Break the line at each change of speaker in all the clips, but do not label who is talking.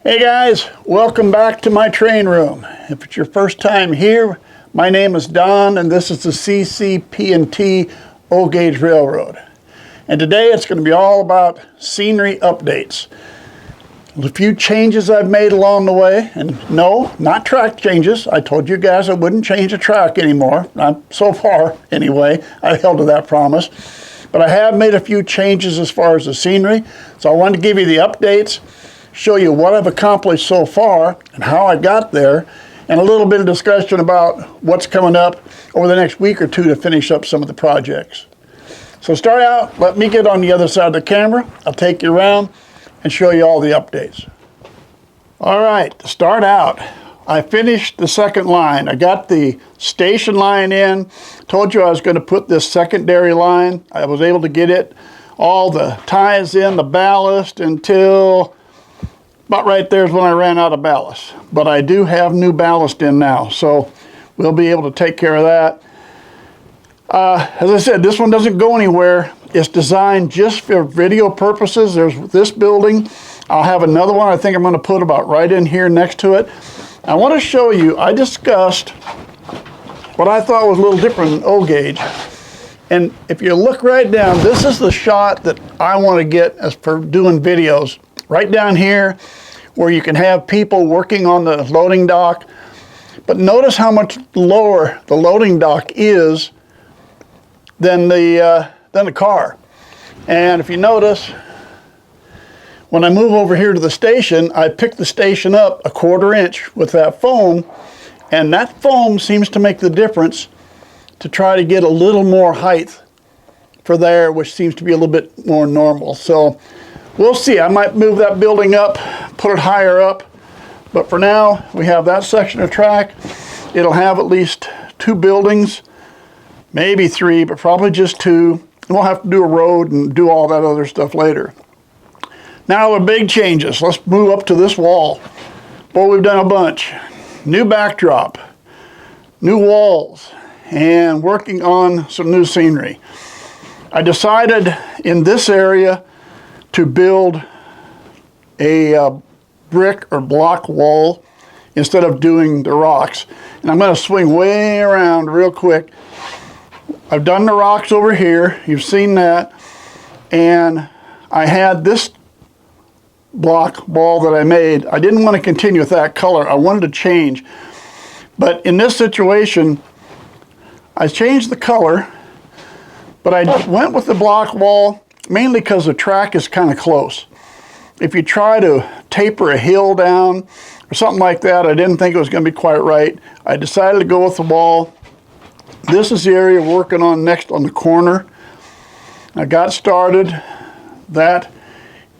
Hey guys, welcome back to my train room. If it's your first time here, my name is Don and this is the CCP&T O-Gauge Railroad. And today it's going to be all about scenery updates. A few changes I've made along the way, and no, not track changes. I told you guys I wouldn't change the track anymore, not so far anyway. I held to that promise. But I have made a few changes as far as the scenery, so I wanted to give you the updates, show you what I've accomplished so far and how I got there, and a little bit of discussion about what's coming up over the next week or two to finish up some of the projects. So start out, let me get on the other side of the camera. I'll take you around and show you all the updates. All right, to start out, I finished the second line. I got the station line in. Told you I was going to put this secondary line. I was able to get it, all the ties in, the ballast, until about right there is when I ran out of ballast. But I do have new ballast in now, so we'll be able to take care of that. As I said, this one doesn't go anywhere. It's designed just for video purposes. There's this building. I'll have another one I think I'm going to put about right in here next to it. I want to show you, I discussed what I thought was a little different than O-Gauge. And if you look right down, this is the shot that I want to get as for doing videos. Right down here where you can have people working on the loading dock. But notice how much lower the loading dock is than the car. And if you notice, when I move over here to the station, I pick the station up a 1/4 inch with that foam, and that foam seems to make the difference to try to get a little more height for there, which seems to be a little bit more normal. So we'll see. I might move that building up, put it higher up, but for now we have that section of track. It'll have at least 2 buildings, maybe 3, but probably just 2. And we'll have to do a road and do all that other stuff later. Now the big changes. Let's move up to this wall. Boy, we've done a bunch. New backdrop, new walls, and working on some new scenery. I decided in this area to build a brick or block wall instead of doing the rocks. And I'm going to swing way around real quick. I've done the rocks over here, you've seen that, and I had this block wall that I made. I didn't want to continue with that color, I wanted to change. But in this situation, I changed the color, but I went with the block wall mainly because the track is kind of close. If you try to taper a hill down or something like that, I didn't think it was going to be quite right. I decided to go with the wall. This is the area we're working on next on the corner. I got started. That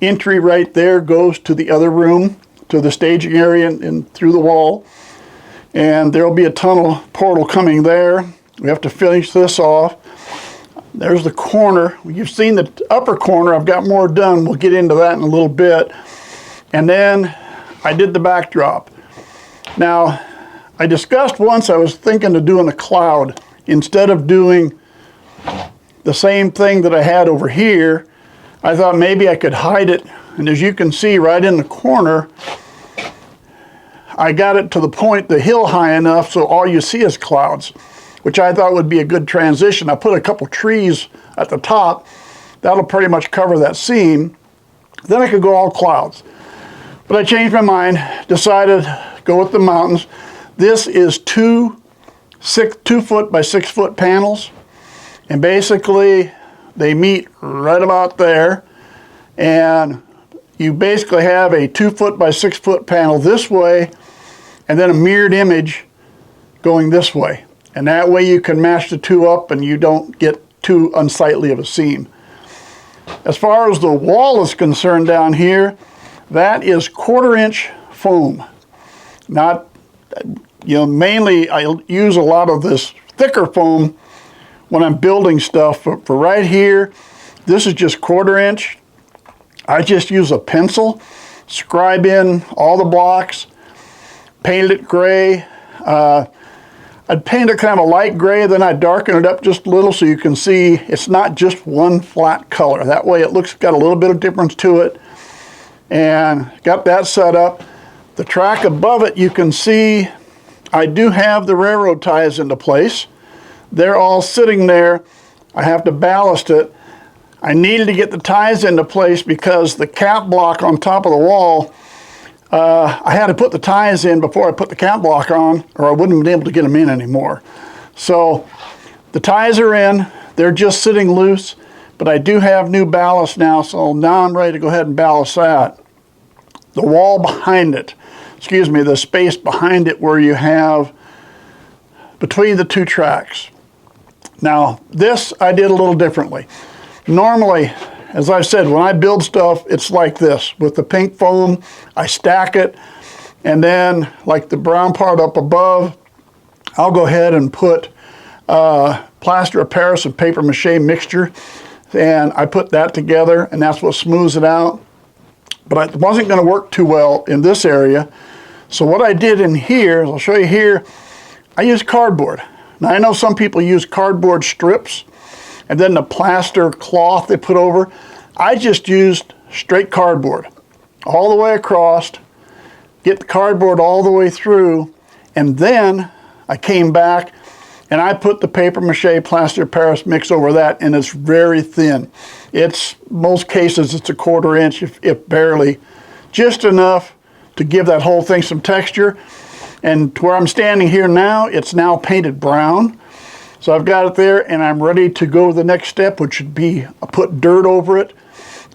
entry right there goes to the other room, to the staging area and through the wall. And there'll be a tunnel portal coming there. We have to finish this off. There's the corner. You've seen the upper corner. I've got more done. We'll get into that in a little bit. And then I did the backdrop. Now, I discussed once I was thinking of doing a cloud instead of doing the same thing that I had over here. I thought maybe I could hide it, and as you can see right in the corner, I got it to the point, the hill high enough so all you see is clouds, which I thought would be a good transition. I put a couple trees at the top. That'll pretty much cover that seam. Then I could go all clouds. But I changed my mind, decided go with the mountains. This is 2 foot by 6 foot panels, and basically they meet right about there, and you basically have a 2 foot by 6 foot panel this way and then a mirrored image going this way, and that way you can match the two up and you don't get too unsightly of a seam. As far as the wall is concerned down here, that is 1/4 inch foam. Not, mainly I use a lot of this thicker foam when I'm building stuff, but for right here, this is just 1/4 inch. I just use a pencil, scribe in all the blocks, painted it gray. I'd paint it kind of a light gray, then I'd darken it up just a little so you can see it's not just one flat color. That way it got a little bit of difference to it. And got that set up. The track above it, you can see I do have the railroad ties into place. They're all sitting there. I have to ballast it. I needed to get the ties into place because the cap block on top of the wall, I had to put the ties in before I put the cap block on, or I wouldn't have been able to get them in anymore. So the ties are in. They're just sitting loose, but I do have new ballast now, so now I'm ready to go ahead and ballast that. The wall behind it, excuse me, the space behind it where you have between the two tracks. Now, this I did a little differently. Normally, as I've said, when I build stuff, it's like this. With the pink foam, I stack it, and then like the brown part up above, I'll go ahead and put plaster of Paris and paper mache mixture, and I put that together, and that's what smooths it out. But it wasn't going to work too well in this area. So what I did in here, I'll show you here, I used cardboard. Now I know some people use cardboard strips and then the plaster cloth they put over. I just used straight cardboard all the way across, get the cardboard all the way through, and then I came back and I put the paper mache plaster of Paris mix over that, and it's very thin. It's, most cases, it's a 1/4 inch, if barely, just enough to give that whole thing some texture. And to where I'm standing here now, it's now painted brown. So I've got it there, and I'm ready to go to the next step, which would be put dirt over it.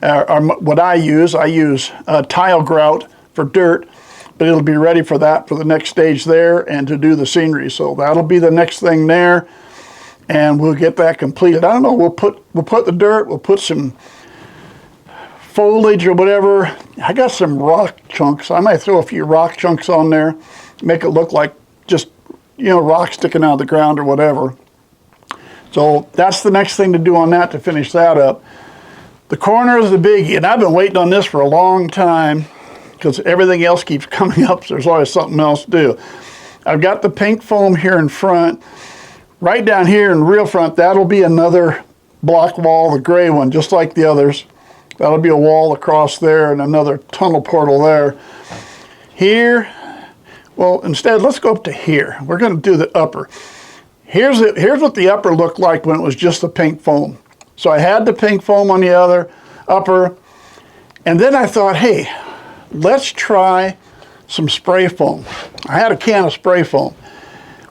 What I use tile grout for dirt, but it'll be ready for that for the next stage there and to do the scenery. So that'll be the next thing there, and we'll get that completed. I don't know, we'll put the dirt, we'll put some foliage or whatever. I got some rock chunks. I might throw a few rock chunks on there, make it look like just, you know, rock sticking out of the ground or whatever. So that's the next thing to do on that to finish that up. The corner is the biggie, and I've been waiting on this for a long time because everything else keeps coming up, so there's always something else to do. I've got the pink foam here in front. Right down here in real front, that'll be another block wall, the gray one, just like the others. That'll be a wall across there and another tunnel portal there. Here, well, instead, let's go up to here. We're going to do the upper. Here's what the upper looked like when it was just the pink foam. So I had the pink foam on the other upper, and then I thought, hey, let's try some spray foam. I had a can of spray foam.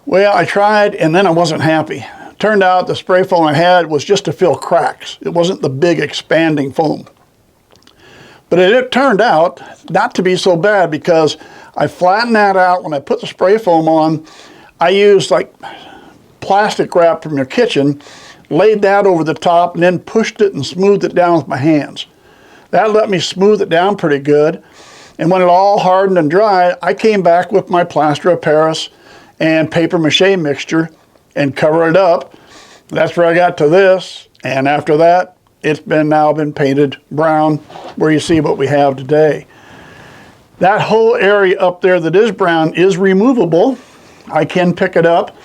Well, I tried, and then I wasn't happy. Turned out the spray foam I had was just to fill cracks. It wasn't the big expanding foam. But it turned out not to be so bad because I flattened that out. When I put the spray foam on, I used like plastic wrap from your kitchen, laid that over the top, and then pushed it and smoothed it down with my hands. That let me smooth it down pretty good. And when it all hardened and dried, I came back with my plaster of Paris and paper mache mixture and cover it up. That's where I got to this. And after that, it's now been painted brown where you see what we have today. That whole area up there that is brown is removable. I can pick it up.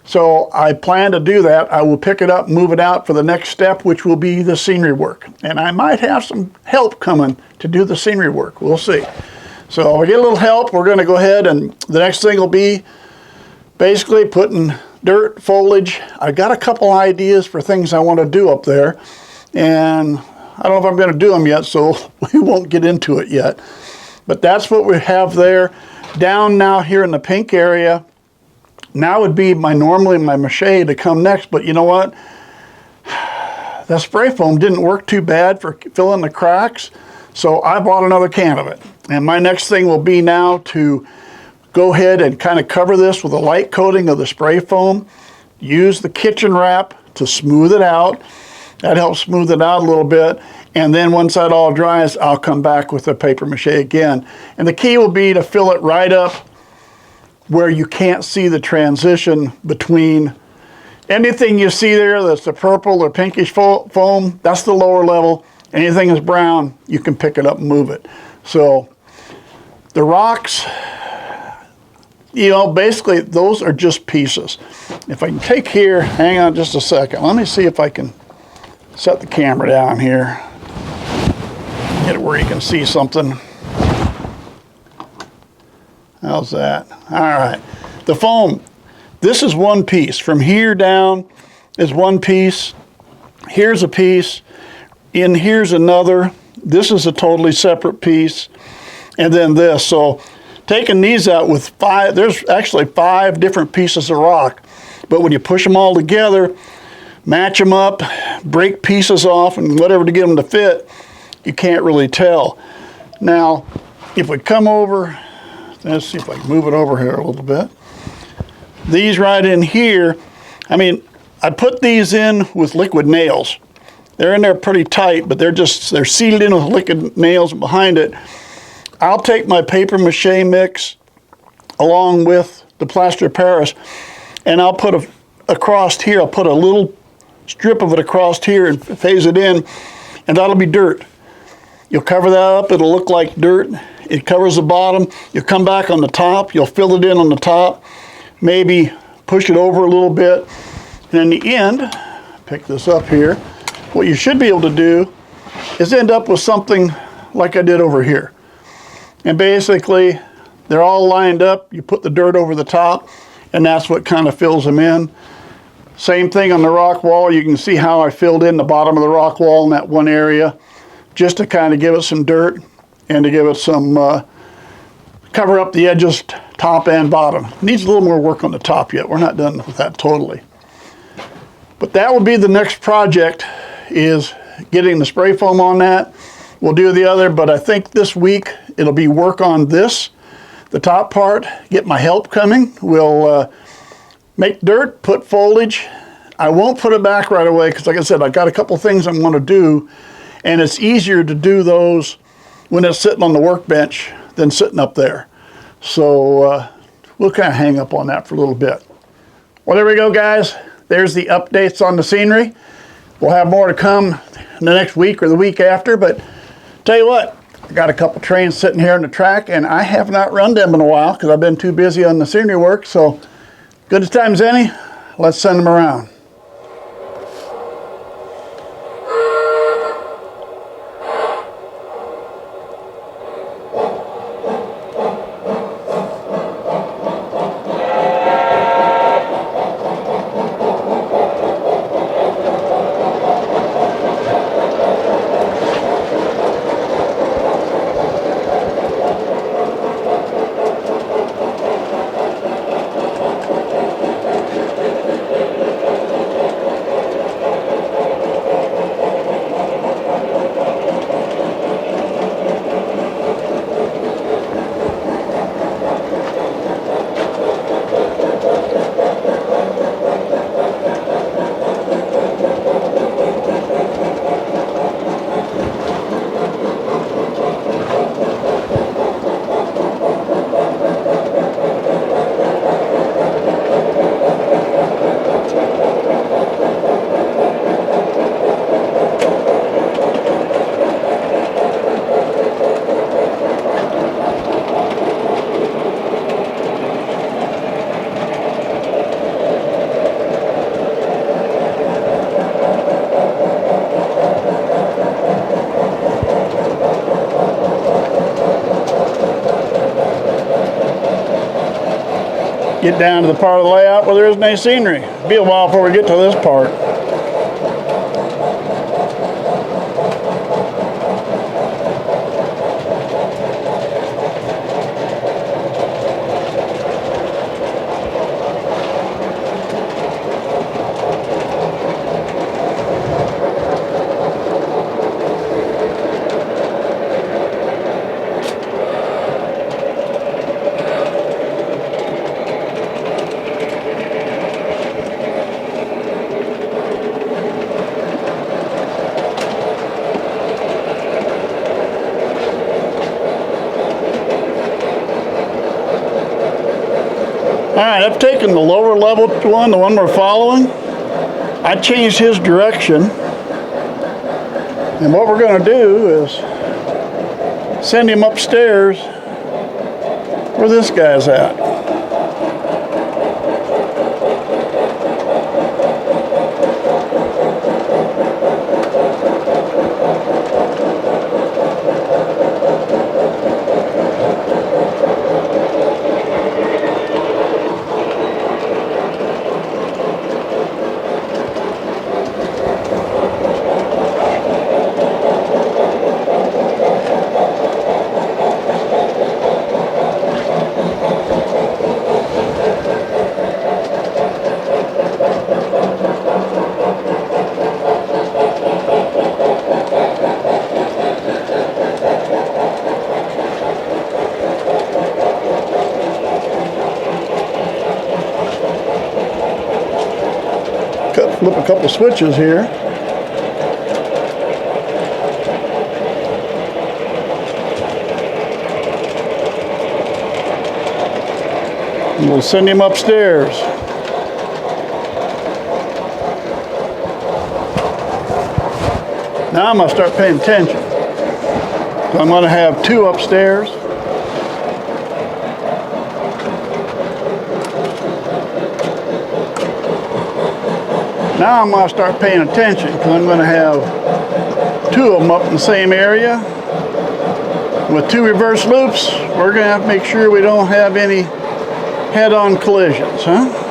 So I plan to do that. I will pick it up, move it out for the next step, which will be the scenery work. And I might have some help coming to do the scenery work. We'll see. So we get a little help. We're going to go ahead, and the next thing will be basically putting dirt, foliage. I've got a couple ideas for things I want to do up there. And I don't know if I'm going to do them yet, so we won't get into it yet. But that's what we have there. Down now here in the pink area, now would be normally my mache to come next, but you know what? That spray foam didn't work too bad for filling the cracks, so I bought another can of it. And my next thing will be now to go ahead and kind of cover this with a light coating of the spray foam, use the kitchen wrap to smooth it out. That helps smooth it out a little bit. And then once that all dries, I'll come back with the paper mache again. And the key will be to fill it right up where you can't see the transition between anything you see there that's the purple or pinkish foam, that's the lower level. Anything that's brown, you can pick it up and move it. So the rocks, you know, basically those are just pieces. If I can take here, hang on just a second. Let me see if I can set the camera down here. Get it where you can see something. How's that? All right. The foam, this is one piece. From here down is one piece. Here's a piece. In here's another. This is a totally separate piece. And then this. So taking these out with five, there's actually 5 different pieces of rock. But when you push them all together, match them up, break pieces off, and whatever to get them to fit, you can't really tell. Now, if we come over, let's see if I can move it over here a little bit. These right in here, I mean, I put these in with liquid nails. They're in there pretty tight, but they're sealed in with liquid nails behind it. I'll take my paper mache mix along with the plaster of Paris, and I'll put across here, I'll put a little strip of it across here and phase it in, and that'll be dirt. You'll cover that up, it'll look like dirt. It covers the bottom. You'll come back on the top, you'll fill it in on the top, maybe push it over a little bit, and in the end, pick this up here, what you should be able to do is end up with something like I did over here. And basically, they're all lined up, you put the dirt over the top, and that's what kind of fills them in. Same thing on the rock wall. You can see how I filled in the bottom of the rock wall in that one area, just to kind of give it some dirt and to give it some, cover up the edges, top and bottom. Needs a little more work on the top yet. We're not done with that totally. But that will be the next project, is getting the spray foam on that. We'll do the other, but I think this week it'll be work on this, the top part, get my help coming. We'll make dirt, put foliage. I won't put it back right away because, like I said, I got a couple things I'm going to do, and it's easier to do those when it's sitting on the workbench than sitting up there. So we'll kind of hang up on that for a little bit. Well, there we go, guys. There's the updates on the scenery. We'll have more to come in the next week or the week after, but tell you what, I got a couple trains sitting here on the track, and I have not run them in a while because I've been too busy on the scenery work. So good as time's any, let's send them around. Get down to the part of the layout where there isn't any scenery. It'll be a while before we get to this part. All right, I've taken the lower level one, the one we're following. I changed his direction. And what we're going to do is send him upstairs where this guy's at. flip a couple switches here. And we'll send him upstairs. Now I'm going to start paying attention. So I'm going to have 2 upstairs. Now I'm going to start paying attention because I'm going to have 2 of them up in the same area. With 2 reverse loops, we're going to have to make sure we don't have any head-on collisions, huh?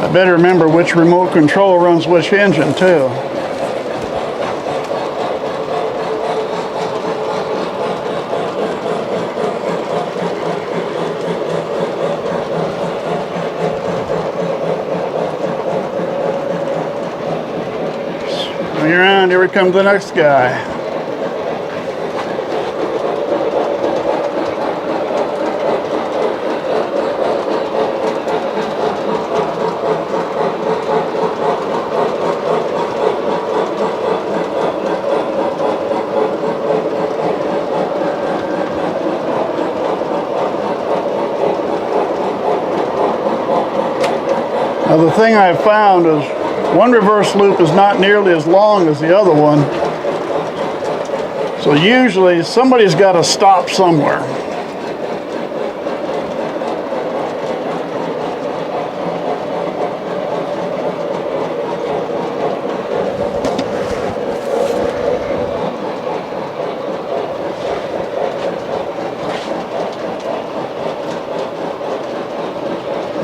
I better remember which remote control runs which engine too. Swing around, here comes the next guy. Now the thing I've found is one reverse loop is not nearly as long as the other one. So usually somebody's got to stop somewhere.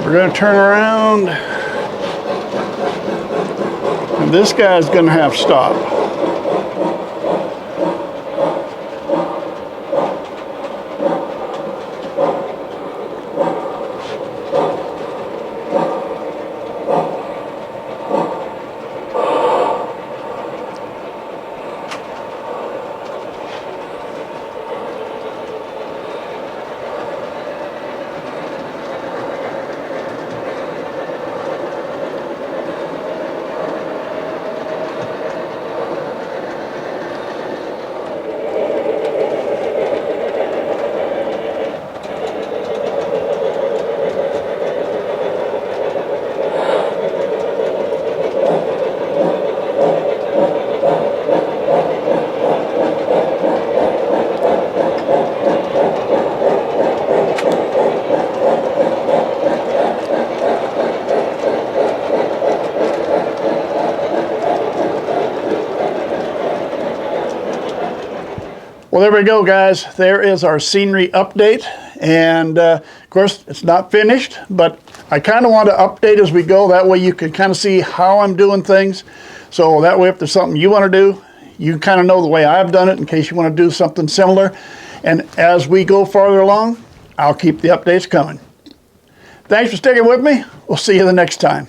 We're going to turn around. And this guy's going to have to stop. Well, there we go, guys. There is our scenery update. And of course, it's not finished, but I kind of want to update as we go. That way you can kind of see how I'm doing things. So that way, if there's something you want to do, you kind of know the way I've done it in case you want to do something similar. And as we go farther along, I'll keep the updates coming. Thanks for sticking with me. We'll see you the next time.